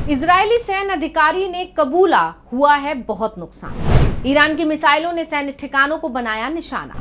Israeli सैन्य अधिकारी ने कबूला हुआ है बहुत नुकसान। ईरान की मिसाइलों ने सैन्य ठिकानों को बनाया निशाना।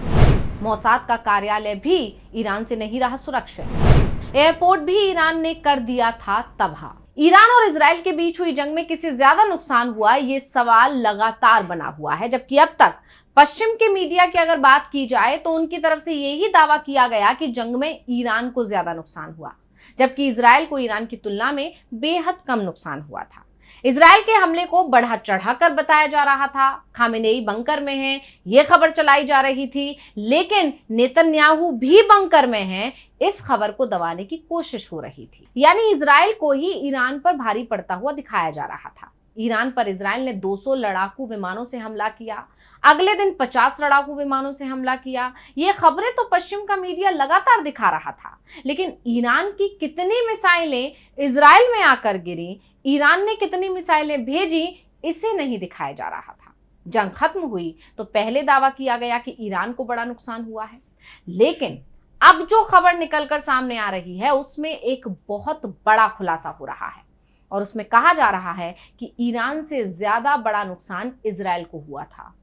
मोसाद का कार्यालय भी ईरान से नहीं रहा सुरक्षित। एयरपोर्ट भी ईरान ने कर दिया था तबाह। ईरान और इजराइल के बीच हुई जंग में किसी ज्यादा नुकसान हुआ, ये सवाल लगातार बना हुआ है। जबकि अब तक पश्चिम के मीडिया की अगर बात की जाए तो उनकी तरफ से यही दावा किया गया कि जंग में ईरान को ज्यादा नुकसान हुआ, जबकि इजराइल को ईरान की तुलना में बेहद कम नुकसान हुआ था। इजराइल के हमले को बढ़ा चढ़ाकर बताया जा रहा था। खामेनेई बंकर में हैं, यह खबर चलाई जा रही थी, लेकिन नेतन्याहू भी बंकर में हैं, इस खबर को दबाने की कोशिश हो रही थी। यानी इजराइल को ही ईरान पर भारी पड़ता हुआ दिखाया जा रहा था। ईरान पर इजराइल ने 200 लड़ाकू विमानों से हमला किया, अगले दिन 50 लड़ाकू विमानों से हमला किया। ये खबरें तो पश्चिम का मीडिया लगातार दिखा रहा था, लेकिन ईरान की कितनी मिसाइलें इजराइल में आकर गिरी, ईरान ने कितनी मिसाइलें भेजी, इसे नहीं दिखाया जा रहा था। जंग खत्म हुई तो पहले दावा किया गया कि ईरान को बड़ा नुकसान हुआ है, लेकिन अब जो खबर निकलकर सामने आ रही है उसमें एक बहुत बड़ा खुलासा हो रहा है और उसमें कहा जा रहा है कि ईरान से ज्यादा बड़ा नुकसान इजराइल को हुआ था।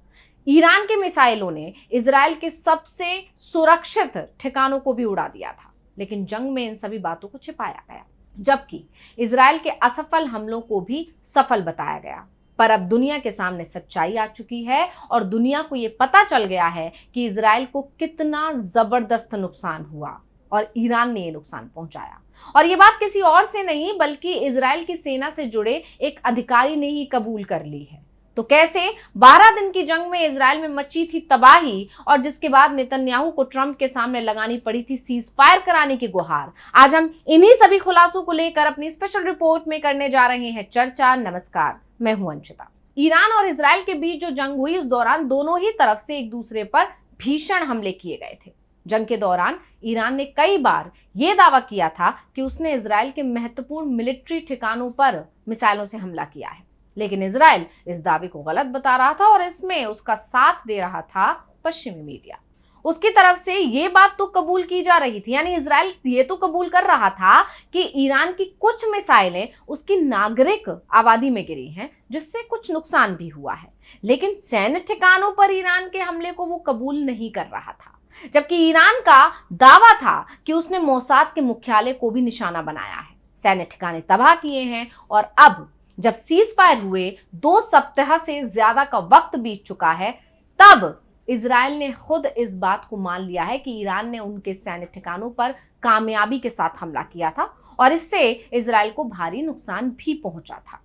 ईरान के मिसाइलों ने इजराइल के सबसे सुरक्षित ठिकानों को भी उड़ा दिया था, लेकिन जंग में इन सभी बातों को छिपाया गया, जबकि इजराइल के असफल हमलों को भी सफल बताया गया। पर अब दुनिया के सामने सच्चाई आ चुकी है और दुनिया को यह पता चल गया है कि इजराइल को कितना जबरदस्त नुकसान हुआ और ईरान ने यह नुकसान पहुंचाया। और यह बात किसी और से नहीं बल्कि इजराइल की सेना से जुड़े एक अधिकारी ने ही कबूल कर ली है। तो कैसे 12 दिन की जंग में इजराइल में मची थी तबाही और जिसके बाद नेतन्याहू को ट्रंप के सामने लगानी पड़ी थी सीज फायर कराने की गुहार। आज हम इन्हीं सभी खुलासों को लेकर अपनी स्पेशल रिपोर्ट में करने जा रहे हैं चर्चा। नमस्कार, मैं हूं अंशिता। ईरान और इजराइल के बीच जो जंग हुई उस दौरान दोनों ही तरफ से एक दूसरे पर भीषण हमले किए गए थे। जंग के दौरान ईरान ने कई बार यह दावा किया था कि उसने इजराइल के महत्वपूर्ण मिलिट्री ठिकानों पर मिसाइलों से हमला किया है, लेकिन इजराइल इस दावे को गलत बता रहा था और इसमें उसका साथ दे रहा था पश्चिमी मीडिया। उसकी तरफ से यह बात तो कबूल की जा रही थी, यानी इजराइल ये तो कबूल कर रहा था कि ईरान की कुछ मिसाइलें उसकी नागरिक आबादी में गिरी हैं, जिससे कुछ नुकसान भी हुआ है, लेकिन सैन्य ठिकानों पर ईरान के हमले को वो कबूल नहीं कर रहा था। जबकि ईरान का दावा था कि उसने मोसाद के मुख्यालय को भी निशाना बनाया है, सैन्य ठिकाने तबाह किए हैं। और अब जब सीज फायर हुए 2 सप्ताह से ज्यादा का वक्त बीत चुका है, तब इजराइल ने खुद इस बात को मान लिया है कि ईरान ने उनके सैन्य ठिकानों पर कामयाबी के साथ हमला किया था और इससे इजराइल को भारी नुकसान भी पहुंचा था।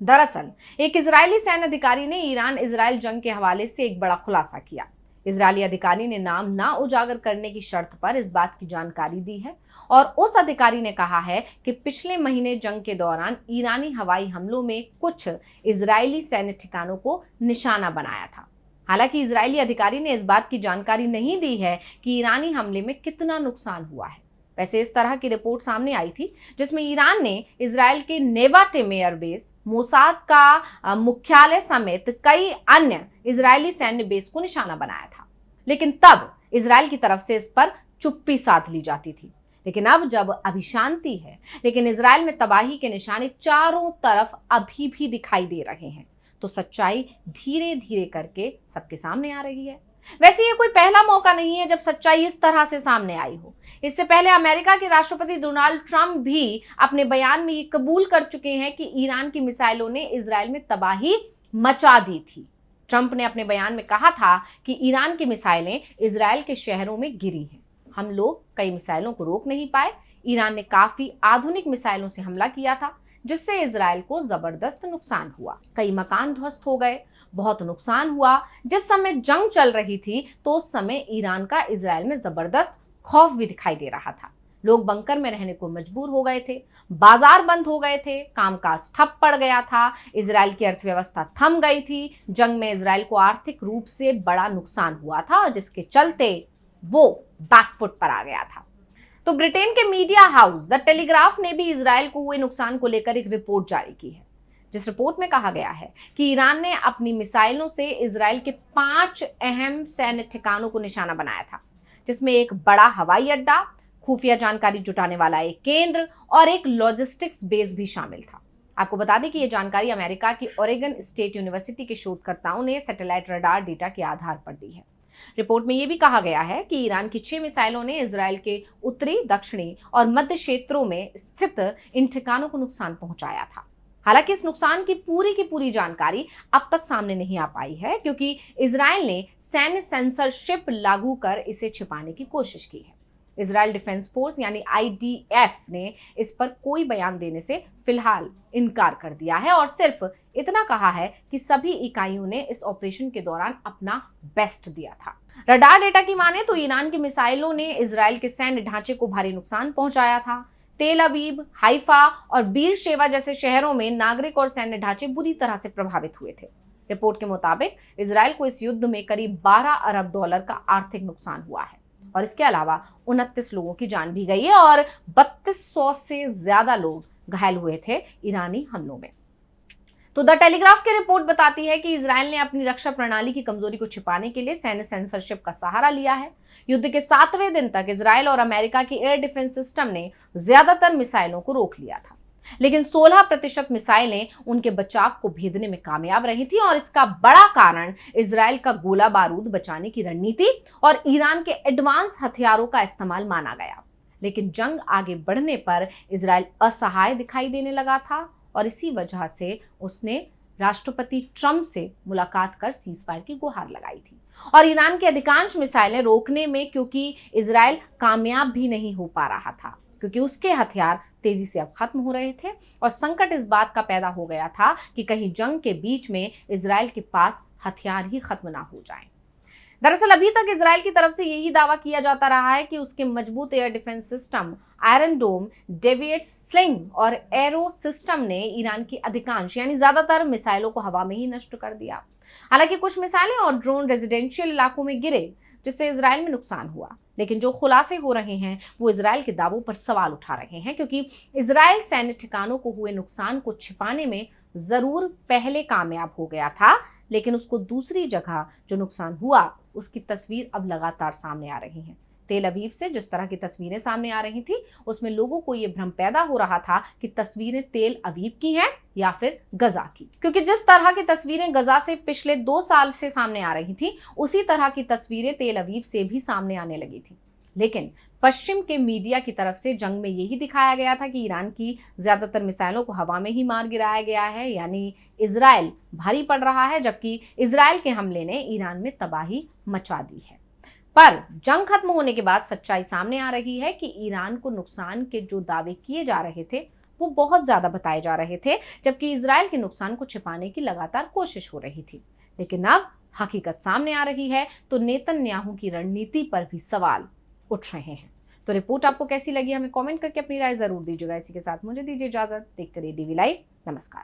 दरअसल एक इजरायली सैन्य अधिकारी ने ईरान इजराइल जंग के हवाले से एक बड़ा खुलासा किया। इजरायली अधिकारी ने नाम ना उजागर करने की शर्त पर इस बात की जानकारी दी है और उस अधिकारी ने कहा है कि पिछले महीने जंग के दौरान ईरानी हवाई हमलों में कुछ इजरायली सैन्य ठिकानों को निशाना बनाया था। हालांकि इजरायली अधिकारी ने इस बात की जानकारी नहीं दी है कि ईरानी हमले में कितना नुकसान हुआ है। वैसे इस तरह की रिपोर्ट सामने आई थी जिसमें ईरान ने इजराइल के नेवाटिम एयरबेस, मोसाद का मुख्यालय समेत कई अन्य इजरायली सैन्य बेस को निशाना बनाया था, लेकिन तब इजराइल की तरफ से इस पर चुप्पी साध ली जाती थी। लेकिन अब जब अभी शांति है, लेकिन इजराइल में तबाही के निशाने चारों तरफ अभी भी दिखाई दे रहे हैं, तो सच्चाई धीरे धीरे करके सबके सामने आ रही है। वैसे ये कोई पहला मौका नहीं है जब सच्चाई इस तरह से सामने आई हो। इससे पहले अमेरिका के राष्ट्रपति डोनाल्ड ट्रंप भी अपने बयान में ये कबूल कर चुके हैं कि ईरान की मिसाइलों ने इजराइल में तबाही मचा दी थी। ट्रंप ने अपने बयान में कहा था कि ईरान की मिसाइलें इजराइल के शहरों में गिरी हैं। हम लोग कई मिसाइलों को रोक नहीं पाए। ईरान ने काफी आधुनिक मिसाइलों से हमला किया था, जिससे इजराइल को जबरदस्त नुकसान हुआ। कई मकान ध्वस्त हो गए, बहुत नुकसान हुआ। जिस समय जंग चल रही थी तो उस समय ईरान का इजराइल में जबरदस्त खौफ भी दिखाई दे रहा था। लोग बंकर में रहने को मजबूर हो गए थे, बाजार बंद हो गए थे, कामकाज ठप पड़ गया था, इजराइल की अर्थव्यवस्था थम गई थी। जंग में इजराइल को आर्थिक रूप से बड़ा नुकसान हुआ था, जिसके चलते वो बैकफुट पर आ गया था। तो ब्रिटेन के मीडिया हाउस द टेलीग्राफ ने भी इजराइल को हुए नुकसान को लेकर एक रिपोर्ट जारी की है, जिस रिपोर्ट में कहा गया है कि ईरान ने अपनी मिसाइलों से इजराइल के 5 अहम सैन्य ठिकानों को निशाना बनाया था, जिसमें एक बड़ा हवाई अड्डा, खुफिया जानकारी जुटाने वाला एक केंद्र और एक लॉजिस्टिक्स बेस भी शामिल था। आपको बता दें कि ये जानकारी अमेरिका की ओरेगन स्टेट यूनिवर्सिटी के शोधकर्ताओं ने सैटेलाइट रडार डेटा के आधार पर दी है। रिपोर्ट में यह भी कहा गया है कि ईरान की 6 मिसाइलों ने इजराइल के उत्तरी, दक्षिणी और मध्य क्षेत्रों में स्थित इन ठिकानों को नुकसान पहुंचाया था। हालांकि इस नुकसान की पूरी जानकारी अब तक सामने नहीं आ पाई है, क्योंकि इजराइल ने सैन्य सेंसरशिप लागू कर इसे छिपाने की कोशिश की है। इजराइल डिफेंस फोर्स यानी IDF ने इस पर कोई बयान देने से फिलहाल इनकार कर दिया है और सिर्फ इतना कहा है कि सभी इकाइयों ने इस ऑपरेशन के दौरान अपना बेस्ट दिया था। रडार डेटा की माने तो ईरान की मिसाइलों ने इजराइल के सैन्य ढांचे को भारी नुकसान पहुंचाया था। तेल अवीव, हाइफा और बीर शेवा जैसे शहरों में नागरिक और सैन्य ढांचे बुरी तरह से प्रभावित हुए थे। रिपोर्ट के मुताबिक इजराइल को इस युद्ध में करीब $12 अरब का आर्थिक नुकसान हुआ है और इसके अलावा 29 लोगों की जान भी गई है और 3200 से ज्यादा लोग घायल हुए थे ईरानी हमलों में। तो द टेलीग्राफ की रिपोर्ट बताती है कि इजराइल ने अपनी रक्षा प्रणाली की कमजोरी को छिपाने के लिए सैन्य सेंसरशिप का सहारा लिया है। युद्ध के 7वें दिन तक इजराइल और अमेरिका की एयर डिफेंस सिस्टम ने ज्यादातर मिसाइलों को रोक लिया था, लेकिन 16% मिसाइलें उनके बचाव को भेदने में कामयाब रही थी और इसका बड़ा कारण इजराइल का गोला बारूद बचाने की रणनीति और ईरान के एडवांस हथियारों का इस्तेमाल माना गया। लेकिन जंग आगे बढ़ने पर इजराइल असहाय दिखाई देने लगा था और इसी वजह से उसने राष्ट्रपति ट्रंप से मुलाकात कर सीजफायर की गुहार लगाई थी और ईरान की अधिकांश मिसाइलें रोकने में, क्योंकि इजराइल कामयाब भी नहीं हो पा रहा था, क्योंकि उसके हथियार तेजी से अब खत्म हो रहे थे और संकट इस बात का पैदा हो गया था कि कहीं जंग के बीच में इजराइल के पास हथियार ही खत्म ना हो जाएं। दरअसल अभी तक इजराइल की तरफ से यही दावा किया जाता रहा है कि उसके मजबूत एयर डिफेंस सिस्टम आयरन डोम, डेविएट्स स्लिंग और एरो सिस्टम ने ईरान की अधिकांश यानी ज्यादातर मिसाइलों को हवा में ही नष्ट कर दिया। हालांकि कुछ मिसाइलें और ड्रोन रेजिडेंशियल इलाकों में गिरे, जिससे इजराइल में नुकसान हुआ, लेकिन जो खुलासे हो रहे हैं वो इजराइल के दावों पर सवाल उठा रहे हैं, क्योंकि इजराइल सैन्य ठिकानों को हुए नुकसान को छिपाने में जरूर पहले कामयाब हो गया था, लेकिन उसको दूसरी जगह जो नुकसान हुआ उसकी तस्वीर अब लगातार सामने आ रही है। तेल अवीव से जिस तरह की तस्वीरें सामने आ रही थी, उसमें लोगों को यह भ्रम पैदा हो रहा था कि तस्वीरें तेल अवीव की हैं या फिर गजा की, क्योंकि जिस तरह की तस्वीरें गजा से पिछले 2 साल से सामने आ रही थी, उसी तरह की तस्वीरें तेल अवीव से भी सामने आने लगी थी। लेकिन पश्चिम के मीडिया की तरफ से जंग में यही दिखाया गया था कि ईरान की ज्यादातर मिसाइलों को हवा में ही मार गिराया गया है, यानी इजराइल भारी पड़ रहा है, जबकि इजराइल के हमले ने ईरान में तबाही मचा दी है। पर जंग खत्म होने के बाद सच्चाई सामने आ रही है कि ईरान को नुकसान के जो दावे किए जा रहे थे वो बहुत ज्यादा बताए जा रहे थे, जबकि इजराइल के नुकसान को छिपाने की लगातार कोशिश हो रही थी। लेकिन अब हकीकत सामने आ रही है तो नेतन्याहू की रणनीति पर भी सवाल उठ रहे हैं। तो रिपोर्ट आपको कैसी लगी, हमें कमेंट करके अपनी राय जरूर दीजिएगा। इसी के साथ मुझे दीजिए इजाजत। देखते रहिए DV लाइव। नमस्कार।